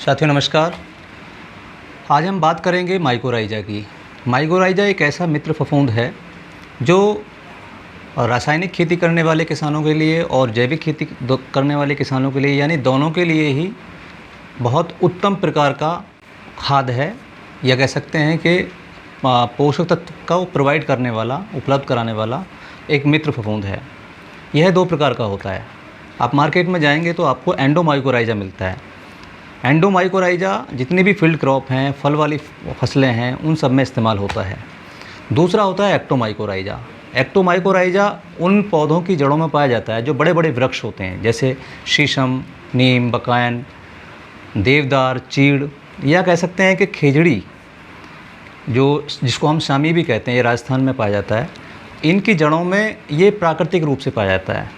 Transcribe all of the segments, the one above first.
साथियों नमस्कार। आज हम बात करेंगे माइकोराइजा की। माइकोराइजा एक ऐसा मित्र फफूंद है जो रासायनिक खेती करने वाले किसानों के लिए और जैविक खेती करने वाले किसानों के लिए यानी दोनों के लिए ही बहुत उत्तम प्रकार का खाद है, या कह सकते हैं कि पोषक तत्व का प्रोवाइड करने वाला, उपलब्ध कराने वाला एक मित्र फफूंद है। यह दो प्रकार का होता है। आप मार्केट में जाएंगे तो आपको एंडोमाइकोराइजा मिलता है। एंडोमाइकोराइजा जितनी भी फील्ड क्रॉप हैं, फल वाली फसलें हैं, उन सब में इस्तेमाल होता है। दूसरा होता है एक्टोमाइकोराइजा। एक्टोमाइकोराइजा उन पौधों की जड़ों में पाया जाता है जो बड़े बड़े वृक्ष होते हैं, जैसे शीशम, नीम, बकायन, देवदार, चीड़, या कह सकते हैं कि खेजड़ी, जिसको हम शामी भी कहते हैं, ये राजस्थान में पाया जाता है। इनकी जड़ों में ये प्राकृतिक रूप से पाया जाता है,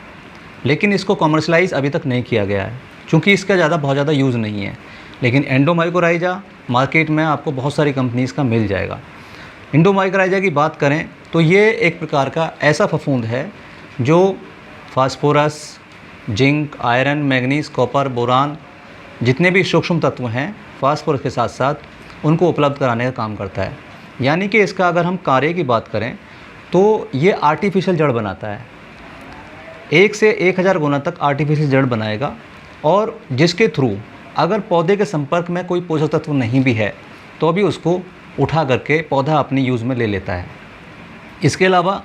लेकिन इसको कॉमर्शलाइज़ अभी तक नहीं किया गया है क्योंकि इसका बहुत ज़्यादा यूज़ नहीं है। लेकिन एंडोमाइकोराइजा मार्केट में आपको बहुत सारी कंपनीज़ का मिल जाएगा। एंडोमाइकोराइजा की बात करें तो ये एक प्रकार का ऐसा फफूंद है जो phosphorus, zinc, iron, manganese, copper, boron, जितने भी सूक्ष्म तत्व हैं फास्फोरस के साथ साथ उनको उपलब्ध कराने का काम करता है। यानी कि इसका अगर हम कार्य की बात करें तो ये आर्टिफिशियल जड़ बनाता है। 1 से 1000 गुना तक आर्टिफिशियल जड़ बनाएगा, और जिसके थ्रू अगर पौधे के संपर्क में कोई पोषक तत्व नहीं भी है तो भी उसको उठा करके पौधा अपनी यूज़ में ले लेता है। इसके अलावा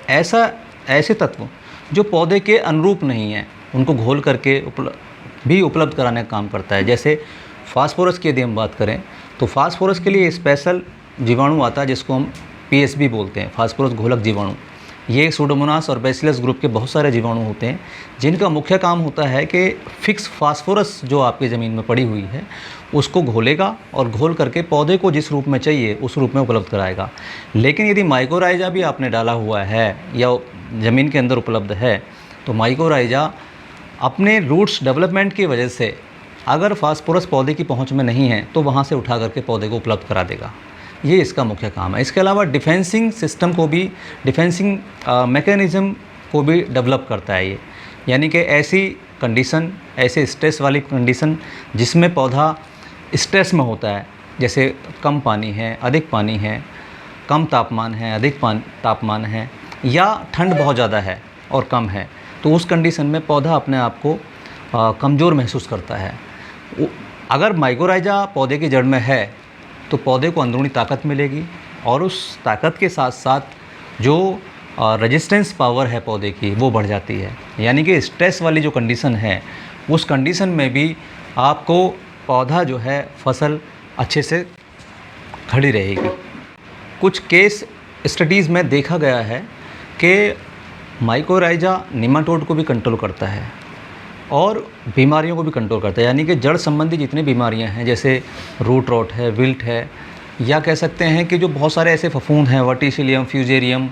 ऐसे तत्व जो पौधे के अनुरूप नहीं हैं उनको घोल करके भी उपलब्ध कराने का काम करता है। जैसे फास्फोरस की यदि हम बात करें तो फास्फोरस के लिए स्पेशल जीवाणु आता है जिसको हम पीएसबी बोलते हैं, फास्फोरस घोलक जीवाणु। ये सूडोमोनास और बैसिलस ग्रुप के बहुत सारे जीवाणु होते हैं जिनका मुख्य काम होता है कि फिक्स फास्फोरस जो आपकी ज़मीन में पड़ी हुई है उसको घोलेगा और घोल करके पौधे को जिस रूप में चाहिए उस रूप में उपलब्ध कराएगा। लेकिन यदि माइकोराइजा भी आपने डाला हुआ है या ज़मीन के अंदर उपलब्ध है तो माइकोराइजा अपने रूट्स डेवलपमेंट की वजह से अगर फास्फोरस पौधे की पहुँच में नहीं है तो वहाँ से उठा करके पौधे को उपलब्ध करा देगा। ये इसका मुख्य काम है। इसके अलावा डिफेंसिंग सिस्टम को भी, डिफेंसिंग मैकेनिज़्म को भी डेवलप करता है ये। यानी कि ऐसी कंडीशन, ऐसे स्ट्रेस वाली कंडीशन जिसमें पौधा स्ट्रेस में होता है, जैसे कम पानी है, अधिक पानी है, कम तापमान है, अधिक तापमान है, या ठंड बहुत ज़्यादा है और कम है, तो उस कंडीशन में पौधा अपने आप को कमज़ोर महसूस करता है। अगर माइकोराइजा पौधे की जड़ में है तो पौधे को अंदरूनी ताकत मिलेगी, और उस ताकत के साथ साथ जो रेजिस्टेंस पावर है पौधे की वो बढ़ जाती है। यानी कि स्ट्रेस वाली जो कंडीशन है उस कंडीशन में भी आपको पौधा जो है फसल अच्छे से खड़ी रहेगी। कुछ केस स्टडीज़ में देखा गया है कि माइकोराइजा निमाटोड को भी कंट्रोल करता है और बीमारियों को भी कंट्रोल करता है। यानी कि जड़ संबंधी जितनी बीमारियां हैं, जैसे रूट रॉट है, विल्ट है, या कह सकते हैं कि जो बहुत सारे ऐसे फफूंद हैं, वर्टिसिलियम, फ्यूजेरियम,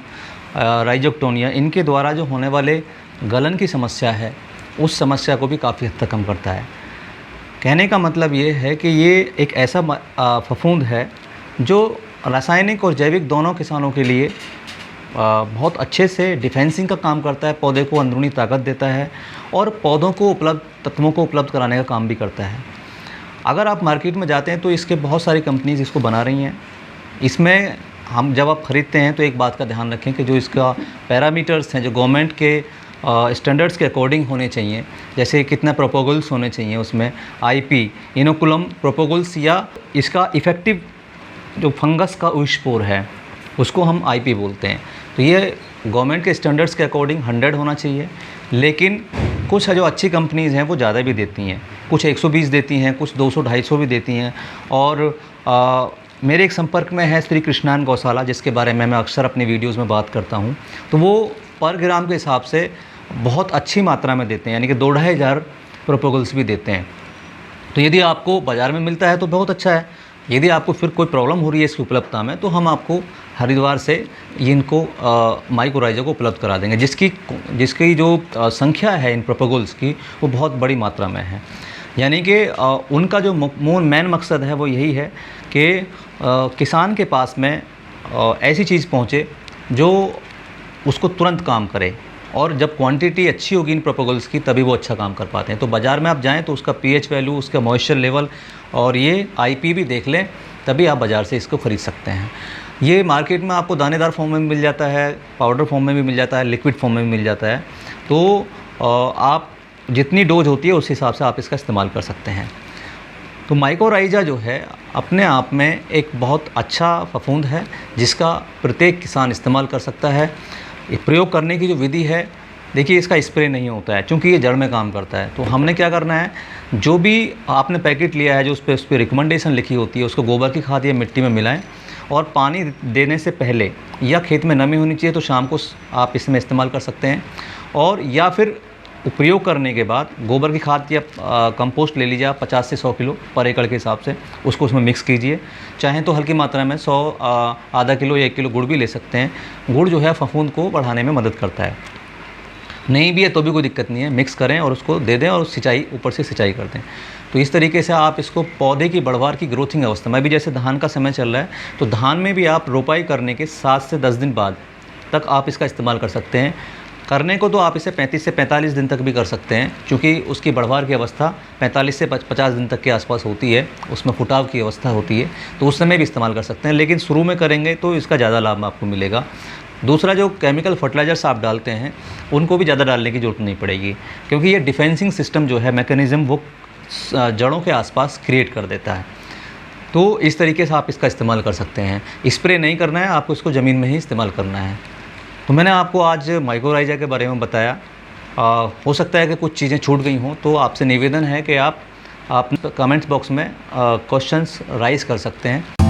राइजोक्टोनिया, इनके द्वारा जो होने वाले गलन की समस्या है उस समस्या को भी काफ़ी हद तक कम करता है। कहने का मतलब ये है कि ये एक ऐसा फफूंद है जो रासायनिक और जैविक दोनों किसानों के लिए बहुत अच्छे से डिफेंसिंग का काम करता है, पौधे को अंदरूनी ताकत देता है और पौधों को तत्वों को उपलब्ध कराने का काम भी करता है। अगर आप मार्केट में जाते हैं तो इसके बहुत सारी कंपनीज इसको बना रही हैं। इसमें हम जब आप ख़रीदते हैं तो एक बात का ध्यान रखें कि जो इसका पैरामीटर्स हैं, जो गवर्नमेंट के स्टैंडर्ड्स के अकॉर्डिंग होने चाहिए, जैसे कितना प्रोपोगल्स होने चाहिए उसमें, आईपी, इनोकुलम प्रोपोगल्स, या इसका इफ़ेक्टिव जो फंगस का स्पोर है उसको हम आईपी बोलते हैं। तो ये गवर्नमेंट के स्टैंडर्ड्स के अकॉर्डिंग 100 होना चाहिए। लेकिन कुछ जो अच्छी कंपनीज़ हैं वो ज़्यादा भी देती हैं, कुछ 120 देती हैं, कुछ 200-250 भी देती हैं। और मेरे एक संपर्क में है श्री कृष्णान गौशाला, जिसके बारे में मैं अक्सर अपनी वीडियोज़ में बात करता हूँ। तो वो पर ग्राम के हिसाब से बहुत अच्छी मात्रा में देते हैं, यानी कि 2-2,500 प्रोपोगल्स भी देते हैं। तो यदि आपको बाज़ार में मिलता है तो बहुत अच्छा है। यदि आपको फिर कोई प्रॉब्लम हो रही है इसकी उपलब्धता में तो हम आपको हरिद्वार से इनको माइकोराइजा को उपलब्ध करा देंगे, जिसकी जो संख्या है इन प्रोपोगल्स की वो बहुत बड़ी मात्रा में है। यानी कि उनका जो मेन मकसद है वो यही है कि किसान के पास में ऐसी चीज़ पहुँचे जो उसको तुरंत काम करे और जब क्वांटिटी अच्छी होगी इन प्रोपेगल्स की तभी वो अच्छा काम कर पाते हैं। तो बाज़ार में आप जाएँ तो उसका पीएच वैल्यू, उसका मॉइस्चर लेवल और ये आईपी भी देख लें, तभी आप बाज़ार से इसको ख़रीद सकते हैं। ये मार्केट में आपको दानेदार फॉर्म में भी मिल जाता है, पाउडर फॉर्म में भी मिल जाता है, लिक्विड फॉर्म में भी मिल जाता है। तो आप जितनी डोज होती है उस हिसाब से आप इसका इस्तेमाल कर सकते हैं। तो माइकोराइज़ा जो है अपने आप में एक बहुत अच्छा फफूंद है जिसका प्रत्येक किसान इस्तेमाल कर सकता है। ये प्रयोग करने की जो विधि है, देखिए इसका स्प्रे नहीं होता है क्योंकि ये जड़ में काम करता है। तो हमने क्या करना है, जो भी आपने पैकेट लिया है जो उस पर रिकमेंडेशन लिखी होती है उसको गोबर की खाद या मिट्टी में मिलाएं और पानी देने से पहले, या खेत में नमी होनी चाहिए तो शाम को आप इसमें इस्तेमाल कर सकते हैं, और या फिर उपयोग करने के बाद गोबर की खाद या कंपोस्ट ले लीजिए आप 50 से 100 किलो पर एकड़ के हिसाब से, उसको उसमें मिक्स कीजिए। चाहें तो हल्की मात्रा में 100 आधा किलो या 1 किलो गुड़ भी ले सकते हैं। गुड़ जो है फफूंद को बढ़ाने में मदद करता है। नहीं भी है तो भी कोई दिक्कत नहीं है, मिक्स करें और उसको दे दें और सिंचाई ऊपर से सिंचाई कर दें। तो इस तरीके से आप इसको पौधे की बढ़वार की ग्रोथिंग अवस्था में भी, जैसे धान का समय चल रहा है तो धान में भी आप रोपाई करने के 7 से 10 दिन बाद तक आप इसका इस्तेमाल कर सकते हैं। करने को तो आप इसे 35 से 45 दिन तक भी कर सकते हैं क्योंकि उसकी बढ़वार की अवस्था 45 से 50 दिन तक के आसपास होती है, उसमें फुटाव की अवस्था होती है, तो उस समय भी इस्तेमाल कर सकते हैं। लेकिन शुरू में करेंगे तो इसका ज़्यादा लाभ आपको मिलेगा। दूसरा, जो केमिकल फर्टिलाइज़र्स आप डालते हैं उनको भी ज़्यादा डालने की ज़रूरत नहीं पड़ेगी क्योंकि ये डिफेंसिंग सिस्टम जो है, मैकेनिज़्म, वो जड़ों के आसपास क्रिएट कर देता है। तो इस तरीके से आप इसका इस्तेमाल कर सकते हैं। स्प्रे नहीं करना है, आपको इसको ज़मीन में ही इस्तेमाल करना है। तो मैंने आपको आज माइकोराइज़ा के बारे में बताया। हो सकता है कि कुछ चीज़ें छूट गई हों, तो आपसे निवेदन है कि आप कमेंट्स बॉक्स में क्वेश्चंस राइज़ कर सकते हैं।